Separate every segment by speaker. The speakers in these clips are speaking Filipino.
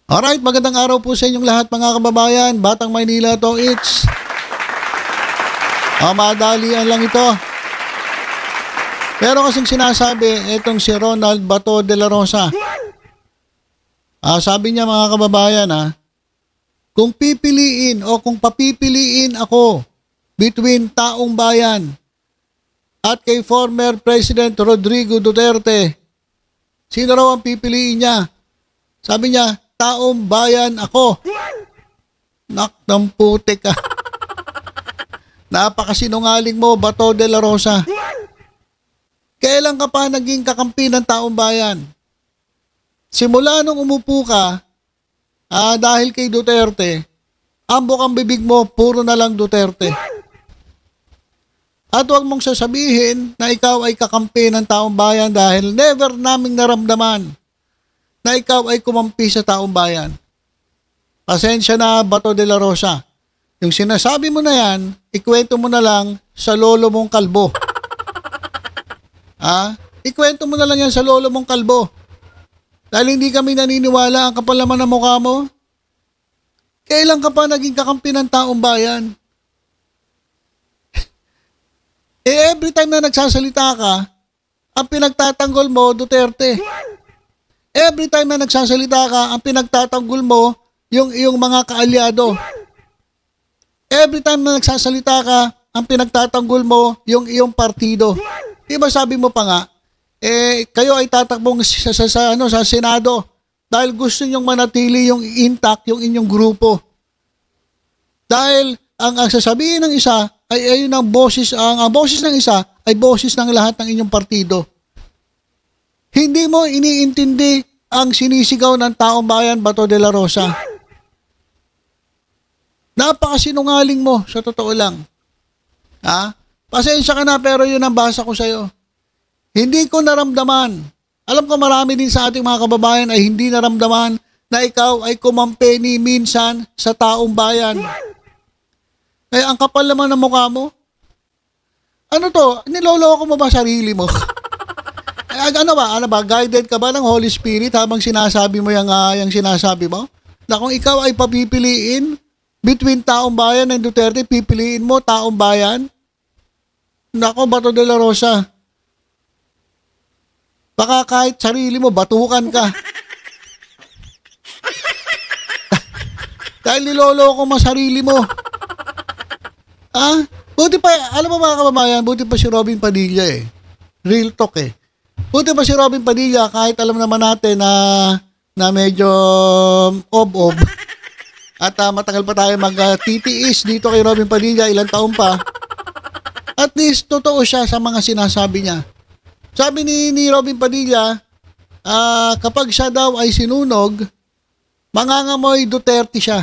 Speaker 1: Alright, magandang araw po sa inyong lahat mga kababayan. Batang Maynila to, it's madalian lang ito. Pero kasing sinasabi, itong si Ronald Bato de la Rosa. Sabi niya mga kababayan, kung pipiliin o kung papipiliin ako between taong bayan at kay former President Rodrigo Duterte, sino raw ang pipiliin niya? Sabi niya, taong bayan ako. Nakdang putik ka. Napakasinungaling mo, Bato de la Rosa. Kailan ka pa naging kakampi ng taong bayan? Simula nung umupo ka, dahil kay Duterte, ambok ang bibig mo, puro na lang Duterte. At huwag mong sasabihin na ikaw ay kakampi ng taong bayan dahil never naming naramdaman na ikaw ay kumampi sa taong bayan. Pasensya na, Bato de la Rosa. Yung sinasabi mo na yan, ikwento mo na lang sa lolo mong kalbo. Ikwento mo na lang yan sa lolo mong kalbo. Dahil hindi kami naniniwala ang kapal naman ng mukha mo. Kailan ka pa naging kakampi ng taong bayan? Every time na nagsasalita ka, ang pinagtatanggol mo, Duterte. Every time na nagsasalita ka, ang pinagtatanggol mo, yung iyong mga kaalyado. Every time na nagsasalita ka, ang pinagtatanggol mo, yung iyong partido. Diba sabi mo pa nga, kayo ay tatakbong sa Senado dahil gusto nyong manatili yung intact, yung inyong grupo. Dahil ang sasabihin ng isa ay ayun ang boses ng isa ay boses ng lahat ng inyong partido. Hindi mo iniintindi ang sinisigaw ng taong bayan, Bato de la Rosa. Napakasinungaling mo, sa totoo lang. Pasensya ka na pero yun ang basa ko sa'yo. Hindi ko naramdaman. Alam ko marami din sa ating mga kababayan ay hindi naramdaman na ikaw ay kumampeni minsan sa taong bayan. Kaya ang kapal naman ng mukha mo. Ano to? Niloloko mo ba sarili mo? Ano ba? Guided ka ba ng Holy Spirit habang sinasabi mo yung sinasabi mo? Na kung ikaw ay papipiliin between taong bayan and Duterte, pipiliin mo taong bayan? Nako, Bato de la Rosa. Baka kahit sarili mo, batukan ka. Dahil niloloko mo sarili mo. Buti pa, alam mo mga kababayan, buti pa si Robin Padilla Real talk Buti pa si Robin Padilla kahit alam naman natin na medyo ob-ob. At matagal pa tayo mag-titiis dito kay Robin Padilla, ilang taon pa. At least totoo siya sa mga sinasabi niya. Sabi ni Robin Padilla, kapag siya daw ay sinunog, mangangamoy Duterte siya.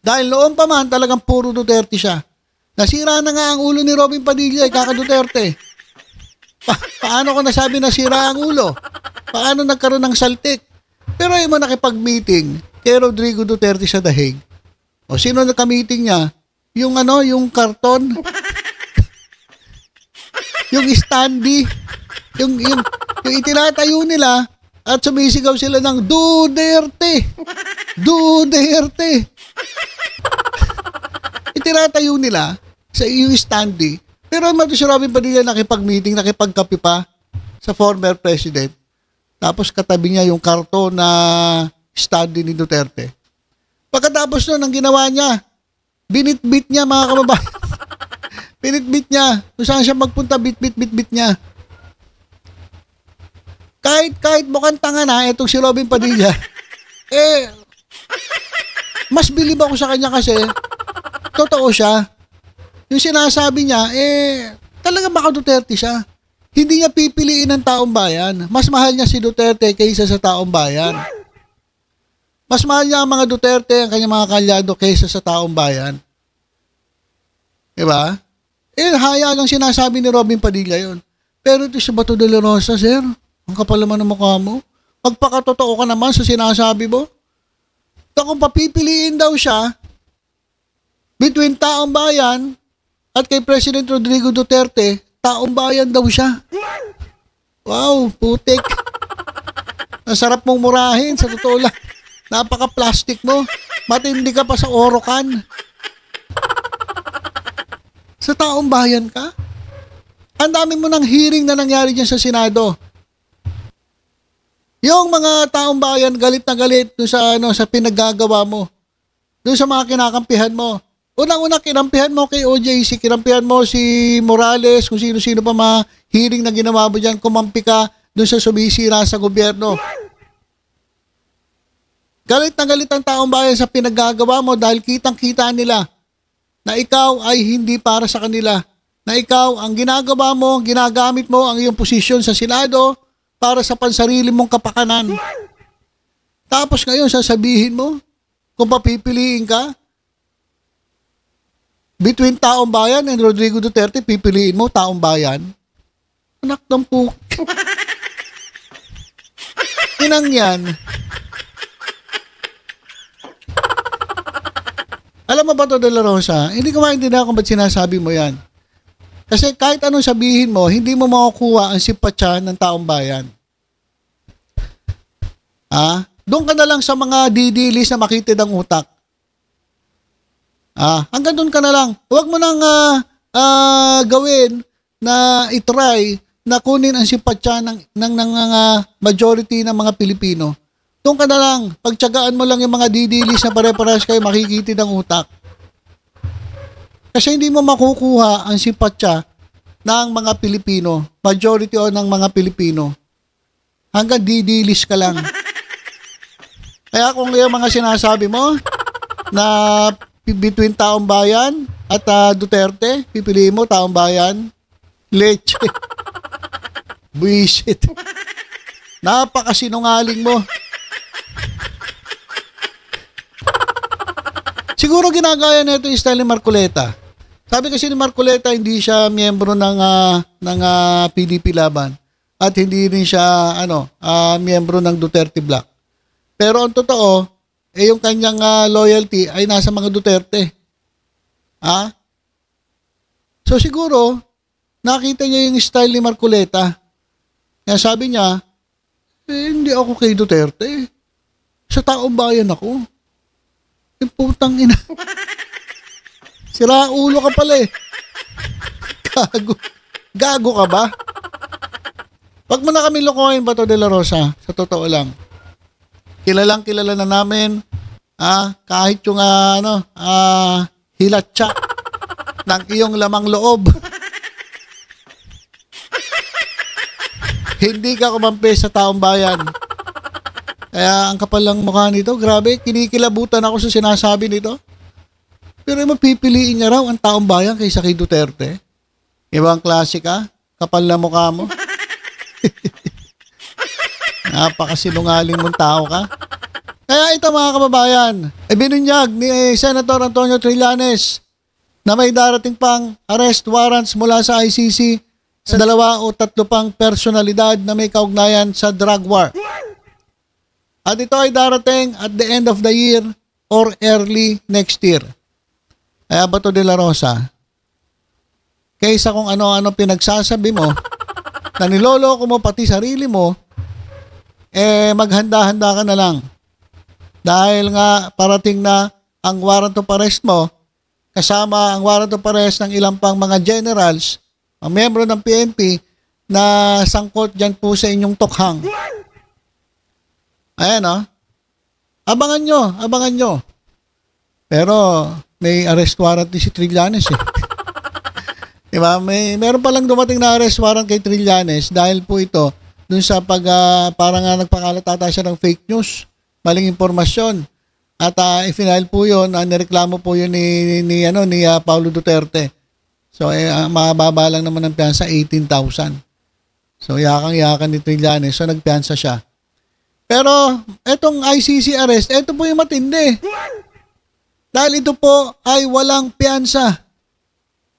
Speaker 1: Dahil noon pa man talagang puro Duterte siya. Nasira na nga ang ulo ni Robin Padilla kaka-Duterte. Paano ko nasabi nasira ang ulo? Paano nagkaroon ng saltik? Pero ay mo nakipag-meeting kay Rodrigo Duterte sa Dahig. O sino naka-meeting niya? Yung karton. Yung standee. Yung itinatayo nila at sumisigaw sila ng Duterte. Duterte. Itinatayo nila sa yung standee. Pero si Robin Padilla nakipag-meeting, nakipagkape pa sa former president. Tapos katabi niya yung karton na study ni Duterte. Pagkatapos nun, ang ginawa niya, binitbit niya mga kababayan. Binitbit niya. Kung saan siya magpunta, bit niya. Kahit mukhang tanga na, itong si Robin Padilla, mas bilib ako sa kanya kasi, totoo siya. Yung sinasabi niya, talaga baka Duterte siya. Hindi niya pipiliin ng taong bayan. Mas mahal niya si Duterte kaysa sa taong bayan. Mas mahal niya ang mga Duterte, ang kanyang mga kalyado kaysa sa taong bayan. Diba? Hayaan ang sinasabi ni Robin Padilla yun. Pero ito si Bato de la Rosa, sir. Ang kapal naman ng mukha mo. Magpakatotoo ka naman sa sinasabi mo. Kung papipiliin daw siya between taong bayan at kay President Rodrigo Duterte, taong bayan daw siya. Wow, putik. Ang sarap mong murahin, sa totoo lang. Napaka-plastic mo. Matindi ka pa sa Orocan. Sa taong bayan ka? Ang dami mo ng hearing na nangyari dyan sa Senado. Yung mga taong bayan, galit na galit doon sa pinaggagawa mo. Doon sa mga kinakampihan mo. Unang-una, kinampihan mo kay OJC, kinampihan mo si Morales, kung sino-sino pa mga hearing na ginawa mo dyan, kumampi ka doon sa sumisira sa gobyerno. Galit na galit ang taong bayan sa pinaggagawa mo dahil kitang-kita nila na ikaw ay hindi para sa kanila. Na ikaw, ang ginagawa mo, ginagamit mo ang iyong posisyon sa Senado para sa pansarili mong kapakanan. Tapos ngayon, sasabihin mo, kung papipiliin ka, between taong bayan and Rodrigo Duterte, pipiliin mo taong bayan? Anak ng Inang yan. Alam mo ba to, De La Rosa? Hindi ko maintindihan kung ba't sinasabi mo yan. Kasi kahit anong sabihin mo, hindi mo makukuha ang simpatya ng taong bayan. Doon ka na lang sa mga didilis na makitid ang utak. Hanggang doon ka na lang. Huwag mo nang gawin na itry na kunin ang simpatya ng majority ng mga Pilipino. Doon ka na lang. Pagtyagaan mo lang yung mga didilis na pare-parehas kayo makikitid ang utak. Kasi hindi mo makukuha ang simpatya ng mga Pilipino, majority o ng mga Pilipino. Hanggang didilis ka lang. Kaya kung yung mga sinasabi mo na between taong bayan at Duterte, pipiliin mo taong bayan, leche. Buisit. Napakasinungaling mo. Siguro ginagaya na ito yung style ni Marcoleta. Sabi kasi ni Marcoleta, hindi siya miyembro ng PDP Laban at hindi rin siya miyembro ng Duterte Black. Pero ang totoo, yung kanyang loyalty ay nasa mga Duterte. So siguro, nakita niya yung style ni Marcoleta. Kaya sabi niya, hindi ako kay Duterte. Sa taong bayan ako. Yung putang ina. Sira ulo ka pala eh. Gago ka ba? Wag mo na kami lokohin, Bato de la Rosa. Sa totoo lang. Kilala na namin. Kahit yung hilatsa ng iyong lamang loob. Hindi ka kumampi sa taong bayan. Kaya ang kapal lang mukha nito, grabe, kinikilabutan ako sa sinasabi nito. Pero mapipiliin niya raw ang taong bayan kaysa kay Duterte. Ibang klase ka, kapal na mukha mo. Napakasinungaling mong tao ka. Kaya ito mga kababayan, binunyag ni Senator Antonio Trillanes na may darating pang arrest warrants mula sa ICC sa 2 o 3 pang personalidad na may kaugnayan sa drug war. At ito ay darating at the end of the year or early next year. Kaya Bato de la Rosa, kaysa kung ano-ano pinagsasabi mo, na niloloko mo pati sarili mo, maghanda-handa ka na lang. Dahil nga parating na ang warrant of arrest mo, kasama ang warrant of arrest ng ilang pang mga generals, ang miyembro ng PNP, na sangkot dyan po sa inyong tokhang. Ayan Abangan nyo. Pero may arrest warrant din si Trillanes eh. Diba? Meron palang dumating na arrest warrant kay Trillanes dahil po ito dun sa parang nagpakalat ata siya ng fake news, maling impormasyon. At i-file po yun, nireklamo po yun ni Paulo Duterte. So mababa lang naman ang piyansa, 18,000. So yakang-yakan ni Trillanes, so nagpiyansa siya. Pero etong ICC arrest, eto po yung matindi. Dahil ito po ay walang piyansa.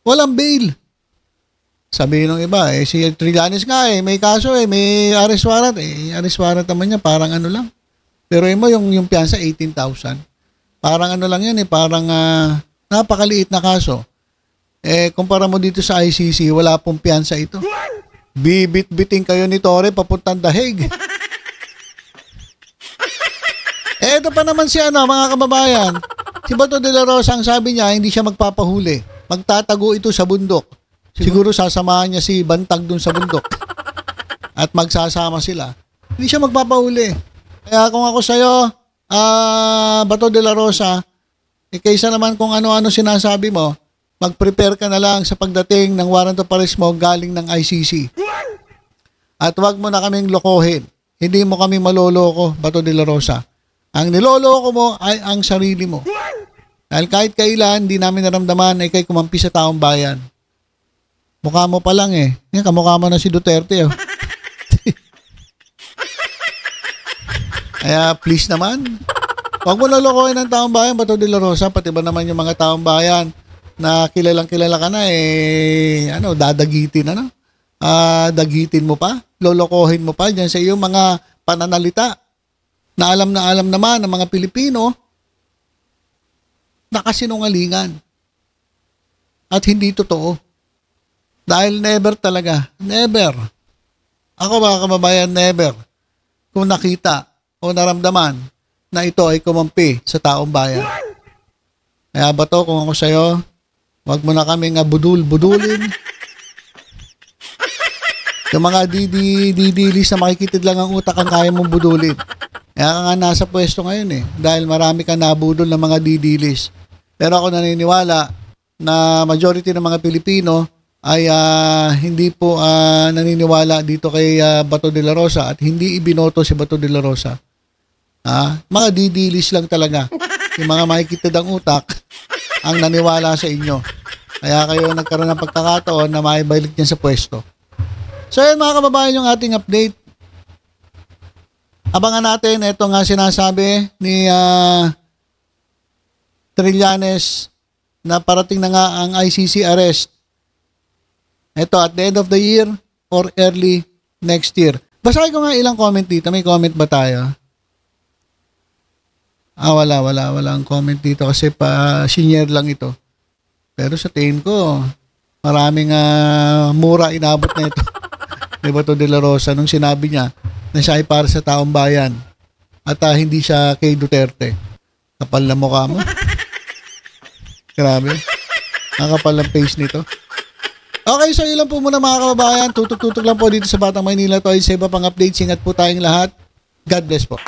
Speaker 1: Walang bail. Sabihin ng iba, si Trillanes nga may kaso may arrest warrant. Arrest warrant naman niya, parang ano lang. Pero mo yung piyansa, 18,000. Parang ano lang yan parang napakaliit na kaso. Kumpara mo dito sa ICC, wala pong piyansa ito. Bibit-biting kayo ni Torre papuntang dahig. Ito ito pa naman si mga kababayan. Si Bato de la Rosa, ang sabi niya, hindi siya magpapahuli. Magtatago ito sa bundok. Siguro sasamahan niya si Bantag dun sa bundok. At magsasama sila. Hindi siya magpapahuli. Kaya kung ako sa'yo, Bato de la Rosa, kaysa naman kung ano-ano sinasabi mo, mag-prepare ka na lang sa pagdating ng warrant of arrest mo galing ng ICC. At wag mo na kaming lokohin. Hindi mo kami maloloko, Bato de la Rosa. Ang niloloko mo ay ang sarili mo. Dahil kahit kailan, hindi namin naramdaman ay kay kumampi sa taong bayan. Mukha mo pa lang eh. Yan, kamukha mo na si Duterte. Oh. Kaya please naman, huwag mo lolokohin ng taong bayan, Bato de la Rosa. Pati ba naman yung mga taong bayan na kilalang kilala ka na dadagitin dagitin mo pa, lolokohin mo pa dyan sa iyong mga pananalita na alam naman ng mga Pilipino na kasinungalingan at hindi totoo. Dahil never talaga, never. Ako mga kababayan, never. Kung nakita o naramdaman na ito ay kumampi sa taong bayan. Kaya Bato, kung ako sa'yo, wag mo na kaming budulin. Yung mga didilis na makikitid lang ang utak ang kaya mong budulin. Kaya ka nga nasa pwesto ngayon eh. Dahil marami ka nabudol ng mga didilis. Pero ako naniniwala na majority ng mga Pilipino ay hindi po naniniwala dito kay Bato de la Rosa at hindi ibinoto si Bato de la Rosa. Mga didilis lang talaga. Yung mga makikitid ang utak ang naniwala sa inyo. Kaya kayo nagkaroon ng pagkakataon na maibalik niyan sa pwesto. So yun mga kababayan yung ating update. Abangan natin, ito nga sinasabi ni Trillanes na parating na nga ang ICC arrest. Ito at the end of the year or early next year. Basahin ko nga ilang comment dito. May comment ba tayo? Wala ang comment dito kasi pa-senior lang ito. Pero sa tingin ko, maraming mura inabot na ito. Ni Bato de la Rosa nung sinabi niya na siya ay para sa taong bayan at hindi siya kay Duterte. Kapal na mukha mo. Grabe. Nakapal ng face nito. Okay, so yun lang po muna mga kababayan. Tutok-tutok lang po dito sa Batang Maynila. To ay sa iba pang updates. Ingat po tayong lahat. God bless po.